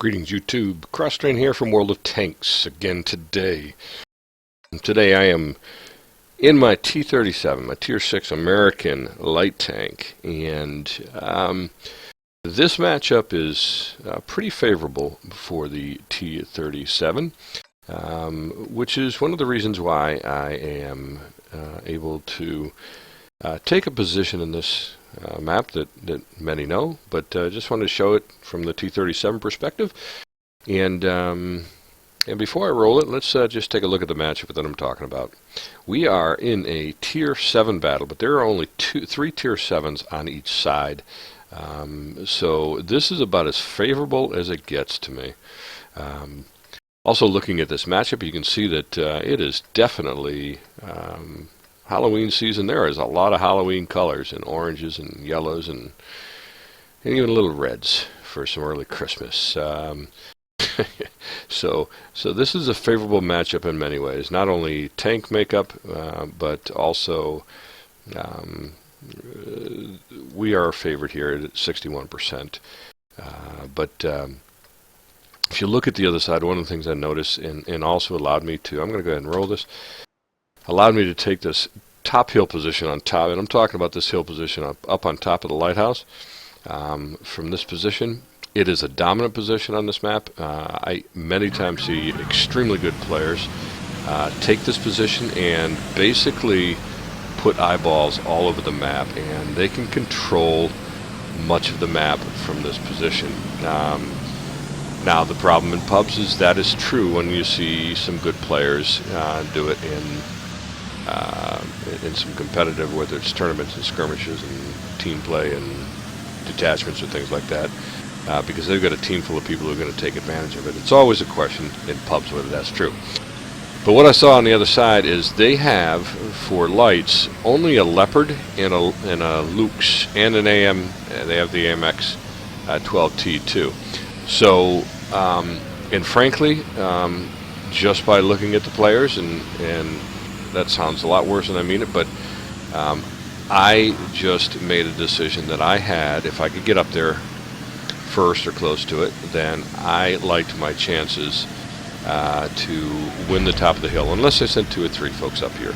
Greetings YouTube, Crosstrain here from World of Tanks again today. Today I am in my T37, my Tier 6 American light tank, and this matchup is pretty favorable for the T37, which is one of the reasons why I am able to take a position in this map that many know, but just wanted to show it from the T37 perspective. And before I roll it, let's just take a look at the matchup that I'm talking about. We are in a Tier 7 battle, but there are only three Tier 7s on each side. So this is about as favorable as it gets to me. Also looking at this matchup, you can see that it is definitely Halloween season. There is a lot of Halloween colors and oranges and yellows and even little reds for some early Christmas. So this is a favorable matchup in many ways. Not only tank makeup, but also we are favored here at 61%. But if you look at the other side, one of the things I noticed and also allowed me to, I'm going to go ahead and roll this, allowed me to take this top hill position on top, and I'm talking about this hill position up on top of the lighthouse. From this position, it is a dominant position on this map. I many times see extremely good players take this position and basically put eyeballs all over the map, and they can control much of the map from this position. Now the problem in pubs is that is true when you see some good players do it in some competitive, whether it's tournaments and skirmishes and team play and detachments or things like that, because they've got a team full of people who are going to take advantage of it. It's always a question in pubs whether that's true. But what I saw on the other side is they have, for lights, only a Leopard and a Lux and an AM. They have the AMX 12T too. So, and frankly, just by looking at the players, and that sounds a lot worse than I mean it, but I just made a decision that I had, if I could get up there first or close to it, then I liked my chances to win the top of the hill, unless I sent 2 or 3 folks up here.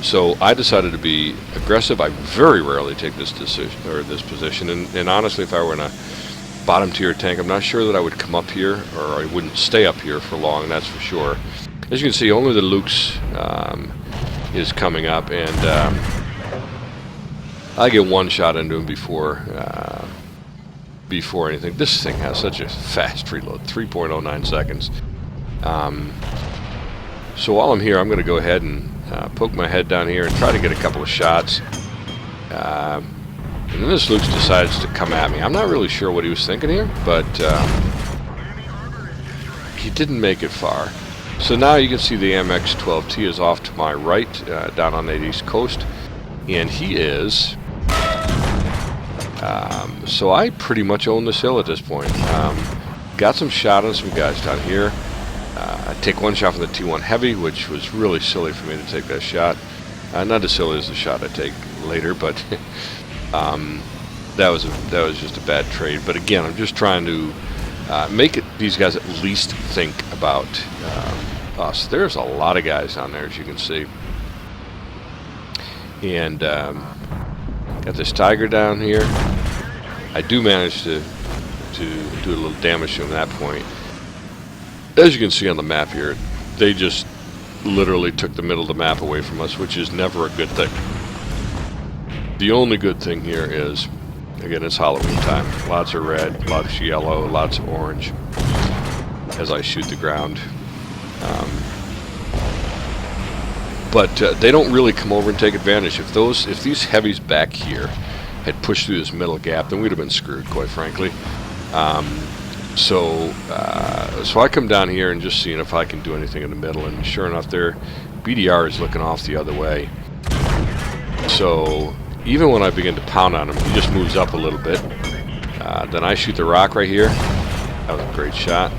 So I decided to be aggressive. I very rarely take this decision or this position, and honestly, if I were in a bottom tier tank, I'm not sure that I would come up here, or I wouldn't stay up here for long, that's for sure. As you can see, only the Lux is coming up, and I get one shot into him before anything. This thing has such a fast reload, 3.09 seconds. So while I'm here, I'm going to go ahead and poke my head down here and try to get a couple of shots. And then this Lux decides to come at me. I'm not really sure what he was thinking here, but he didn't make it far. So now you can see the MX 12T is off to my right, down on the east coast, and he is. So I pretty much own this hill at this point. Got some shot on some guys down here. I take one shot from the T1 Heavy, which was really silly for me to take that shot. Not as silly as the shot I take later, but that was just a bad trade. But again, I'm just trying to make these guys at least think about us. There's a lot of guys down there, as you can see, and got this Tiger down here. I do manage to do a little damage to him at that point. As you can see on the map here, they just literally took the middle of the map away from us, which is never a good thing. The only good thing here is, again, it's Halloween time. Lots of red, lots of yellow, lots of orange as I shoot the ground. But they don't really come over and take advantage. If these heavies back here had pushed through this middle gap, then we'd have been screwed, quite frankly. So I come down here and just seeing if I can do anything in the middle, and sure enough, their BDR is looking off the other way. So even when I begin to pound on him, he just moves up a little bit. Then I shoot the rock right here. That was a great shot.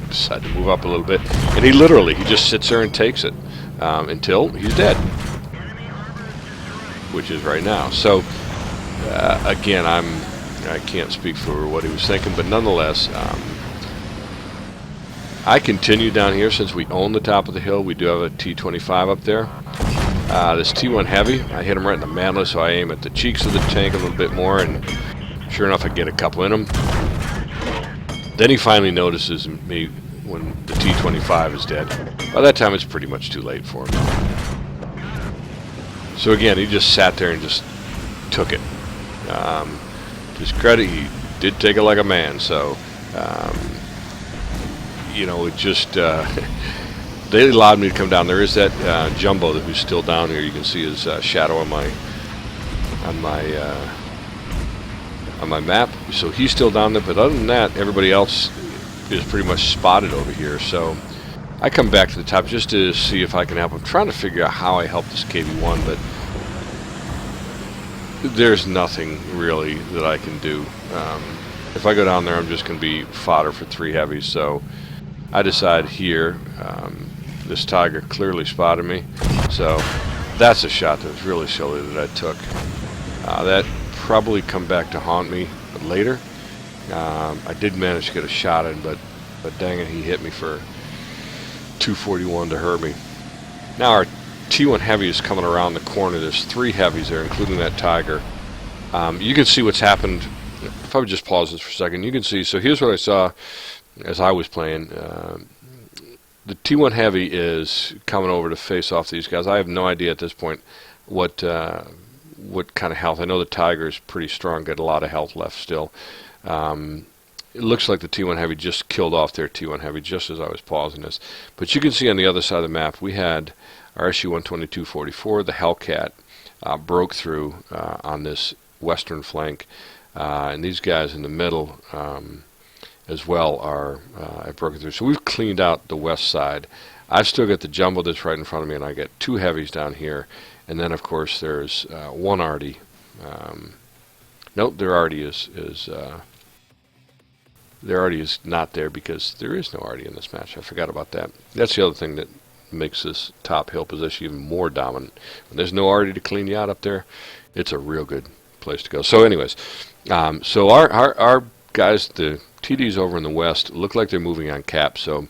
Decided to move up a little bit, and he just sits there and takes it until he's dead, which is right now. So again, I'm I can't speak for what he was thinking, but nonetheless, I continue down here since we own the top of the hill. We do have a T25 up there. This T1 Heavy, I hit him right in the mantle, so I aim at the cheeks of the tank a little bit more, and sure enough, I get a couple in him. Then he finally notices me when the T25 is dead. By that time, it's pretty much too late for him. So again, he just sat there and just took it. To his credit, he did take it like a man, so you know, it just they allowed me to come down. There is that Jumbo who's still down here. You can see his shadow on my map. So he's still down there. But other than that, everybody else is pretty much spotted over here. So I come back to the top just to see if I can help. I'm trying to figure out how I help this KV-1, but there's nothing really that I can do. If I go down there, I'm just going to be fodder for 3 heavies. So I decide here, this Tiger clearly spotted me, so that's a shot that was really silly that I took. That probably come back to haunt me later. I did manage to get a shot in, but dang it, he hit me for 241 to hurt me. Now our T1 Heavy is coming around the corner. There's 3 heavies there, including that Tiger. You can see what's happened. If I would just pause this for a second, you can see, so here's what I saw as I was playing. The T1 Heavy is coming over to face off these guys. I have no idea at this point what kind of health. I know the Tiger is pretty strong, got a lot of health left still. It looks like the T1 Heavy just killed off their T1 Heavy just as I was pausing this. But you can see on the other side of the map, we had our SU-122-44, the Hellcat, broke through on this western flank. And these guys in the middle as well are broken through. So we've cleaned out the west side. I've still got the Jumbo that's right in front of me, and I get 2 heavies down here. And then, of course, there's one Artie. Nope, there already is there already is not there because there is no Artie in this match. I forgot about that. That's the other thing that makes this top hill position even more dominant. When there's no Artie to clean you out up there, it's a real good place to go. So anyways, so our guys, the TDs over in the west, look like they're moving on cap. So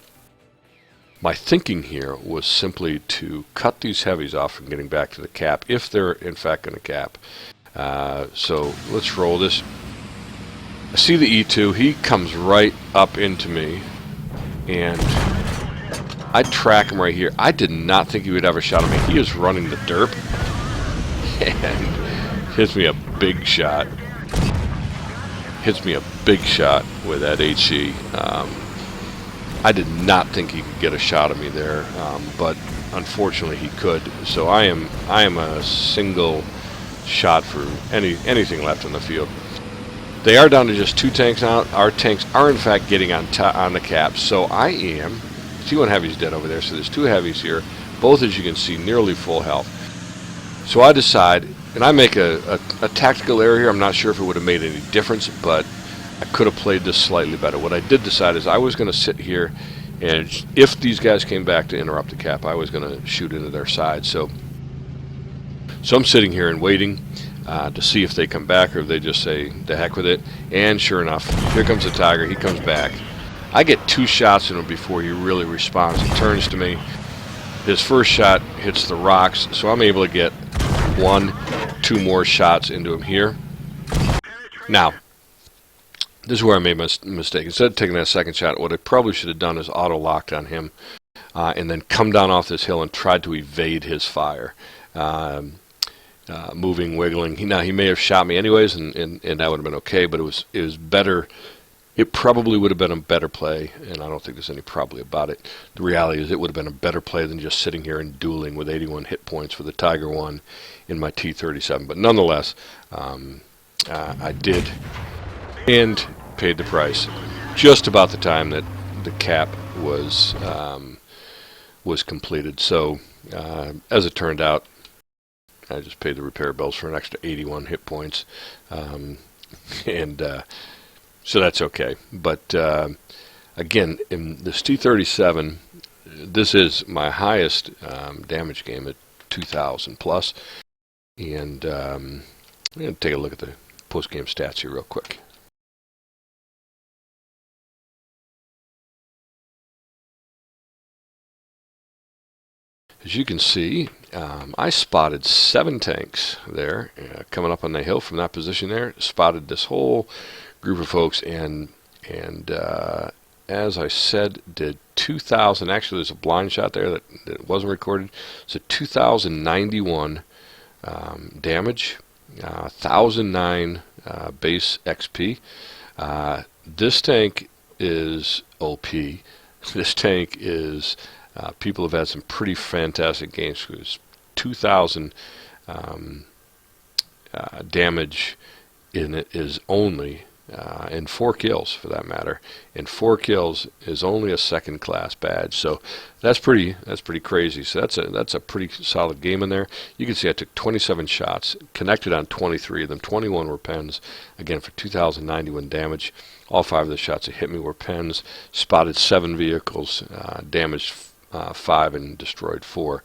my thinking here was simply to cut these heavies off from getting back to the cap, if they're in fact going to cap. So let's roll this. I see the E2. He comes right up into me, and I track him right here. I did not think he would have a shot at me. He is running the derp and hits me a big shot. Hits me a big shot with that HE. I did not think he could get a shot at me there, but unfortunately he could. So I am a single shot for anything left on the field. They are down to just 2 tanks now. Our tanks are in fact getting on the cap. So I am. T1 Heavy's dead over there. So there's 2 heavies here, both as you can see nearly full health. So I decide, and I make a tactical error here. I'm not sure if it would have made any difference, but I could have played this slightly better. What I did decide is I was going to sit here, and if these guys came back to interrupt the cap, I was going to shoot into their side. So I'm sitting here and waiting to see if they come back or if they just say, the heck with it. And sure enough, here comes the Tiger. He comes back. I get 2 shots in him before he really responds. He turns to me. His first shot hits the rocks, so I'm able to get 1-2 more shots into him here. Now, this is where I made my mistake. Instead of taking that second shot, what I probably should have done is auto-locked on him and then come down off this hill and tried to evade his fire. Moving, wiggling. He may have shot me anyways, and that would have been okay, but it was better. It probably would have been a better play, and I don't think there's any probably about it. The reality is it would have been a better play than just sitting here and dueling with 81 hit points for the Tiger 1 in my T37. But nonetheless, I did and paid the price just about the time that the cap was completed. So as it turned out, I just paid the repair bills for an extra 81 hit points, so that's okay. But again, in this T37, this is my highest damage game at 2,000 plus. And I'm going to take a look at the post-game stats here real quick. As you can see, I spotted 7 tanks there coming up on the hill from that position there. Spotted this whole group of folks, and as I said, did 2,000. Actually, there's a blind shot there that wasn't recorded. So 2,091 damage, 1,009 base XP. This tank is OP. This tank is. People have had some pretty fantastic games. It was 2,000 damage in it is only, and 4 kills for that matter. And 4 kills is only a second class badge. So that's pretty crazy. So that's a pretty solid game in there. You can see I took 27 shots, connected on 23 of them. 21 were pens. Again, for 2,091 damage. All 5 of the shots that hit me were pens. Spotted 7 vehicles, damaged 5 and destroyed 4.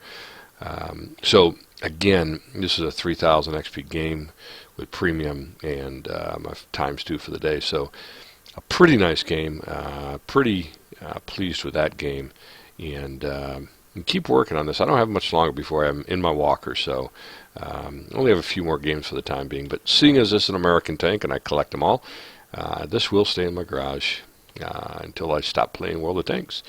So again, this is a 3,000 XP game with premium and my times 2 for the day. So a pretty nice game. Pretty pleased with that game, and keep working on this. I don't have much longer before I'm in my walker, so only have a few more games for the time being. But seeing as this is an American tank and I collect them all, this will stay in my garage until I stop playing World of Tanks.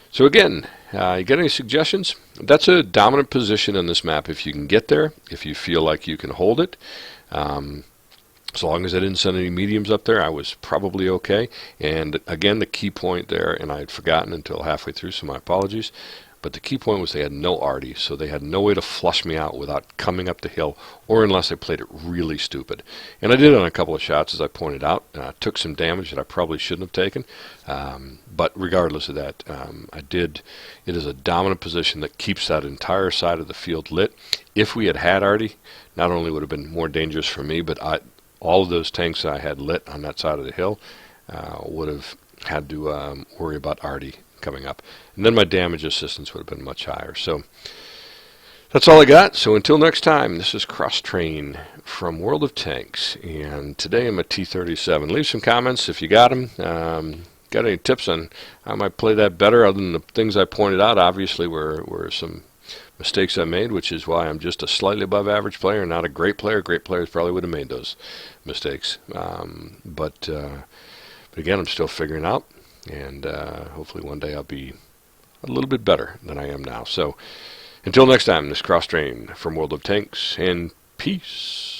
So again, you get any suggestions? That's a dominant position in this map if you can get there, if you feel like you can hold it. As long as I didn't send any mediums up there, I was probably okay. And again, the key point there, and I had forgotten until halfway through, so my apologies, but the key point was they had no arty, so they had no way to flush me out without coming up the hill, or unless I played it really stupid. And I did on a couple of shots, as I pointed out. Took some damage that I probably shouldn't have taken, but regardless of that, I did. It is a dominant position that keeps that entire side of the field lit. If we had had arty, not only would it have been more dangerous for me, but all of those tanks I had lit on that side of the hill would have had to worry about arty coming up, and then my damage assistance would have been much higher. So that's all I got. So until next time, this is Cross Train from World of Tanks, and today I'm a T37. Leave some comments if you got them. Got any tips on how I might play that better, other than the things I pointed out? Obviously were some mistakes I made, which is why I'm just a slightly above average player, not a great player. Great players probably would have made those mistakes. But again, I'm still figuring out, and hopefully one day I'll be a little bit better than I am now. So until next time, this Cross Train from World of Tanks, and peace.